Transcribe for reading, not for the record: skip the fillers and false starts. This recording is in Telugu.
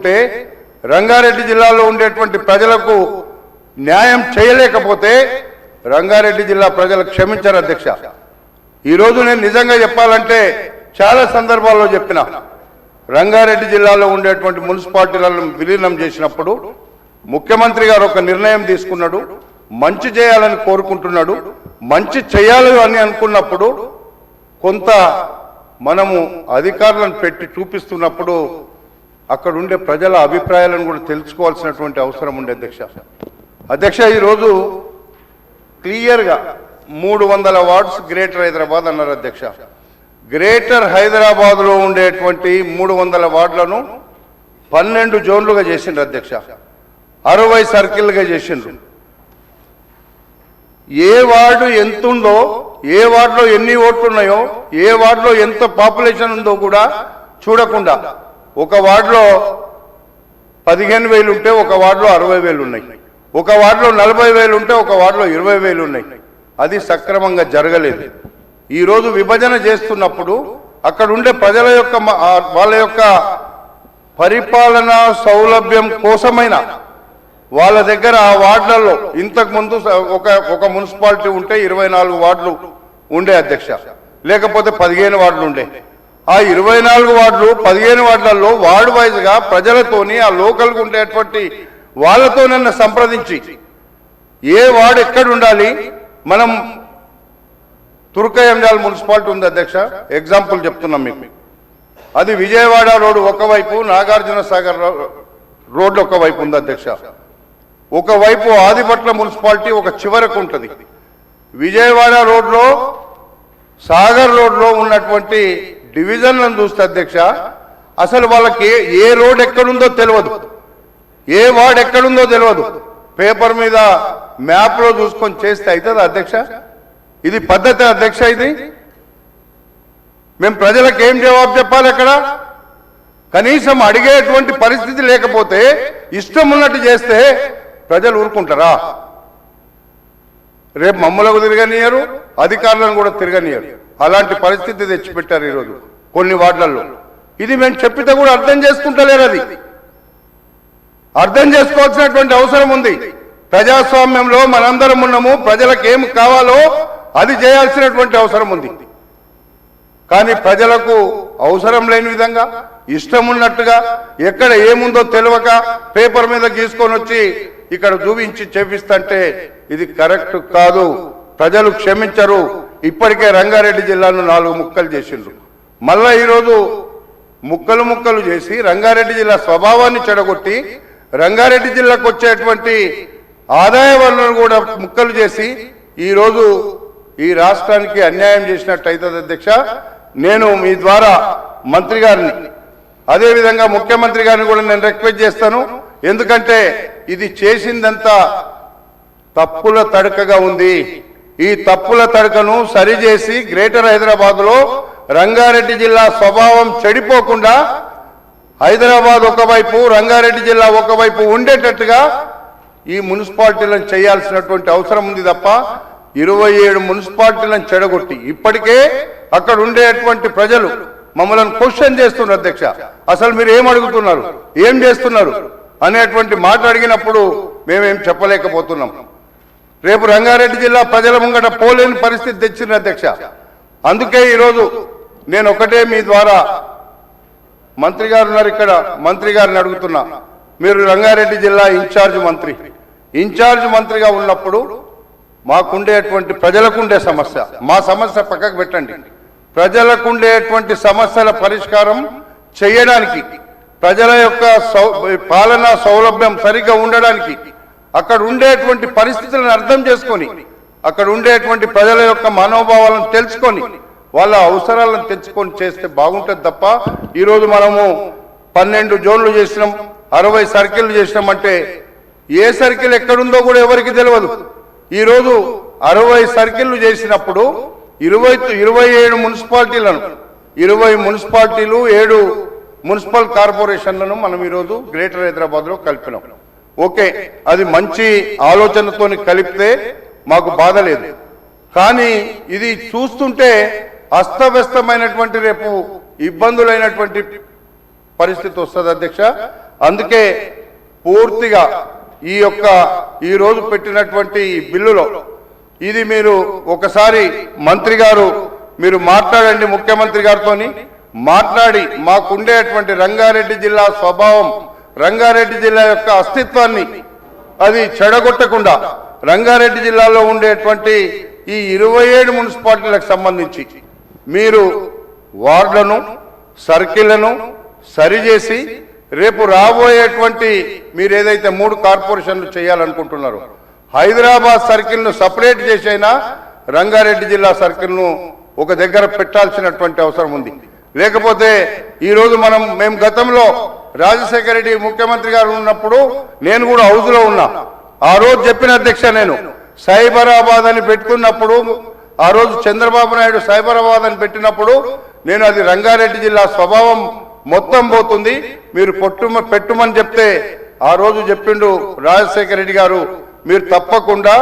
చేసుకుంటుంటే రంగారెడ్డి జిల్లాలో ఉండేటువంటి ప్రజలకు న్యాయం చేయలేకపోతే రంగారెడ్డి జిల్లా ప్రజలు క్షమించారు అధ్యక్ష. ఈరోజు నేను నిజంగా చెప్పాలంటే చాలా సందర్భాల్లో చెప్పిన రంగారెడ్డి జిల్లాలో ఉండేటువంటి మున్సిపాలిటీలను విలీనం చేసినప్పుడు ముఖ్యమంత్రి గారు ఒక నిర్ణయం తీసుకున్నాడు, మంచి చేయాలని కోరుకుంటున్నాడు. మంచి చేయాలి అని అనుకున్నప్పుడు కొంత మనము అధికారులను పెట్టి చూపిస్తున్నప్పుడు అక్కడ ఉండే ప్రజల అభిప్రాయాలను కూడా తెలుసుకోవాల్సినటువంటి అవసరం ఉండే అధ్యక్ష. ఈరోజు క్లియర్గా 300 వార్డ్స్ గ్రేటర్ హైదరాబాద్ అన్నారు అధ్యక్ష. గ్రేటర్ హైదరాబాద్లో ఉండేటువంటి 300 వార్డులను 12 జోన్లుగా చేసిండ్రు అధ్యక్ష. 60 సర్కిల్గా చేసిండ్రు. ఏ వార్డు ఎంతుందో, ఏ వార్డులో ఎన్ని ఓట్లు ఉన్నాయో, ఏ వార్డులో ఎంత పాపులేషన్ ఉందో కూడా చూడకుండా ఒక వార్డులో 15,000 ఉంటే ఒక వార్డులో 60,000 ఉన్నాయి, ఒక వార్డులో 40,000 ఉంటే ఒక వార్డులో 20,000 ఉన్నాయి. అది సక్రమంగా జరగలేదు. ఈరోజు విభజన చేస్తున్నప్పుడు అక్కడ ఉండే ప్రజల యొక్క వాళ్ళ యొక్క పరిపాలనా సౌలభ్యం కోసమైనా వాళ్ళ దగ్గర ఆ వార్డులలో ఇంతకుముందు ఒక మున్సిపాలిటీ ఉంటే 24 వార్డులు ఉండే అధ్యక్ష, లేకపోతే 15 వార్డులు ఉండే. ఆ 24 వార్డులు 15 వార్డులలో వార్డు వైజ్గా ప్రజలతోని ఆ లోకల్గా ఉండేటువంటి వాళ్ళతో నన్ను సంప్రదించి ఏ వార్డు ఎక్కడ ఉండాలి, మనం తుర్కయంజాల్ మున్సిపాలిటీ ఉంది అధ్యక్ష, ఎగ్జాంపుల్ చెప్తున్నాం మీకు. అది విజయవాడ రోడ్డు ఒకవైపు, నాగార్జున సాగర్ రోడ్డు ఒకవైపు ఉంది అధ్యక్ష. ఒకవైపు ఆదిపట్ల మున్సిపాలిటీ ఒక చివరకు ఉంటుంది. విజయవాడ రోడ్లో, సాగర్ రోడ్లో ఉన్నటువంటి డివిజన్లను చూస్తే అధ్యక్ష అసలు వాళ్ళకి ఏ రోడ్ ఎక్కడుందో తెలియదు, ఏ వార్డు ఎక్కడుందో తెలియదు. పేపర్ మీద మ్యాప్లో చూసుకొని చేస్తే అవుతుంది అధ్యక్ష? ఇది పద్ధతి అధ్యక్ష? ఇది మేము ప్రజలకు ఏం జవాబు చెప్పాలి? అక్కడ కనీసం అడిగేటువంటి పరిస్థితి లేకపోతే ఇష్టం ఉన్నట్టు చేస్తే ప్రజలు ఊరుకుంటారా? రేపు మమ్మల్ని తిరగనియరు, అధికారులను కూడా తిరగనియరు. అలాంటి పరిస్థితి తెచ్చిపెట్టారు ఈరోజు కొన్ని వార్డులలో. ఇది మేము చెప్పితే కూడా అర్థం చేసుకుంటలేరు. అది అర్థం చేసుకోవాల్సినటువంటి అవసరం ఉంది. ప్రజాస్వామ్యంలో మనందరం ఉన్నాము, ప్రజలకు ఏం కావాలో అది చేయాల్సినటువంటి అవసరం ఉంది. కానీ ప్రజలకు అవసరం లేని విధంగా ఇష్టం ఉన్నట్టుగా ఎక్కడ ఏముందో తెలియక పేపర్ మీద గీసుకొని వచ్చి ఇక్కడ చూపించి చేపిస్తుంటే ఇది కరెక్ట్ కాదు. ప్రజలు క్షమించరు. ఇప్పటికే రంగారెడ్డి జిల్లాను 4 ముక్కలు చేసిండ్రు. మళ్ళా ఈరోజు ముక్కలు చేసి రంగారెడ్డి జిల్లా స్వభావాన్ని చెడగొట్టి రంగారెడ్డి జిల్లాకు వచ్చేటువంటి ఆదాయ వనరులను కూడా ముక్కలు చేసి ఈరోజు ఈ రాష్ట్రానికి అన్యాయం చేసినట్టు అవుతుంది అధ్యక్ష. నేను మీ ద్వారా మంత్రి గారిని, అదేవిధంగా ముఖ్యమంత్రి గారిని కూడా నేను రిక్వెస్ట్ చేస్తాను. ఎందుకంటే ఇది చేసిందంతా తప్పుల తడకగా ఉంది. ఈ తప్పుల తడకను సరిచేసి గ్రేటర్ హైదరాబాద్లో రంగారెడ్డి జిల్లా స్వభావం చెడిపోకుండా హైదరాబాద్ ఒకవైపు, రంగారెడ్డి జిల్లా ఒకవైపు ఉండేటట్టుగా ఈ మున్సిపాలిటీలను చేయాల్సినటువంటి అవసరం ఉంది తప్ప 27 మున్సిపాలిటీలను చెడగొట్టి ఇప్పటికే అక్కడ ఉండేటువంటి ప్రజలు మమ్మల్ని క్వశ్చన్ చేస్తున్నారు అధ్యక్ష. అసలు మీరు ఏం అడుగుతున్నారు, ఏం చేస్తున్నారు అనేటువంటి మాట అడిగినప్పుడు మేమేం చెప్పలేకపోతున్నాం. రేపు రంగారెడ్డి జిల్లా ప్రజల ముంగట పోలేని పరిస్థితి తెచ్చింది అధ్యక్ష. అందుకే ఈరోజు నేను ఒకటే మీ ద్వారా, మంత్రి గారు ఉన్నారు ఇక్కడ, మంత్రి గారిని అడుగుతున్నా. మీరు రంగారెడ్డి జిల్లా ఇన్ఛార్జ్ మంత్రిగా ఉన్నప్పుడు మాకుండేటువంటి ప్రజలకుండే సమస్య, మా సమస్య పక్కకు పెట్టండి, ప్రజలకుండేటువంటి సమస్యల పరిష్కారం చేయడానికి, ప్రజల యొక్క పాలనా సౌలభ్యం సరిగ్గా ఉండడానికి, అక్కడ ఉండేటువంటి పరిస్థితులను అర్థం చేసుకొని, అక్కడ ఉండేటువంటి ప్రజల యొక్క మనోభావాలను తెలుసుకొని వాళ్ళ అవసరాలను తెచ్చుకొని చేస్తే బాగుంటుంది తప్ప ఈరోజు మనము 12 జోన్లు చేసినాం, 60 సర్కిల్ చేసినామంటే ఏ సర్కిల్ ఎక్కడుందో కూడా ఎవరికి తెలియదు. ఈరోజు 60 సర్కిళ్లు చేసినప్పుడు 27 మున్సిపాలిటీలను, 20 మున్సిపాలిటీలు, 7 మున్సిపల్ కార్పొరేషన్లను మనం ఈరోజు గ్రేటర్ హైదరాబాద్లో కలిపినాం. ఓకే, అది మంచి ఆలోచనతో కలిపితే మాకు బాధ లేదు. కానీ ఇది చూస్తుంటే అస్తవ్యస్తమైనటువంటి రేపు ఇబ్బందులైనటువంటి పరిస్థితి వస్తుంది అధ్యక్ష. అందుకే పూర్తిగా ఈ రోజు పెట్టినటువంటి ఈ బిల్లులో ఇది మీరు ఒకసారి మంత్రి గారు మీరు మాట్లాడండి, ముఖ్యమంత్రి గారితోని మాట్లాడి మాకుండేటువంటి రంగారెడ్డి జిల్లా స్వభావం, రంగారెడ్డి జిల్లా యొక్క అస్తిత్వాన్ని అది చెడగొట్టకుండా రంగారెడ్డి జిల్లాలో ఉండేటువంటి ఈ 27 మున్సిపాలిటీలకు సంబంధించి మీరు వార్డులను సర్కిళ్లను సరిచేసి రేపు రాబోయేటువంటి మీరు ఏదైతే 3 కార్పొరేషన్లు చేయాలనుకుంటున్నారో హైదరాబాద్ సర్కిల్ను సపరేట్ చేసైనా రంగారెడ్డి జిల్లా సర్కిల్ను ఒక దగ్గర పెట్టాల్సినటువంటి అవసరం ఉంది. లేకపోతే ఈరోజు మేము గతంలో రాజశేఖర రెడ్డి ముఖ్యమంత్రి గారు ఉన్నప్పుడు నేను కూడా హౌస్లో ఉన్నా. ఆ రోజు చెప్పిన అధ్యక్ష, నేను సైబరాబాద్ అని పెట్టుకున్నప్పుడు ఆ రోజు చంద్రబాబు నాయుడు సైబరాబాద్ అని పెట్టినప్పుడు నేను అది రంగారెడ్డి జిల్లా స్వభావం మొత్తం పోతుంది, మీరు పెట్టుమని చెప్తే ఆ రోజు చెప్పిండు రాజశేఖర రెడ్డి గారు, మీరు తప్పకుండా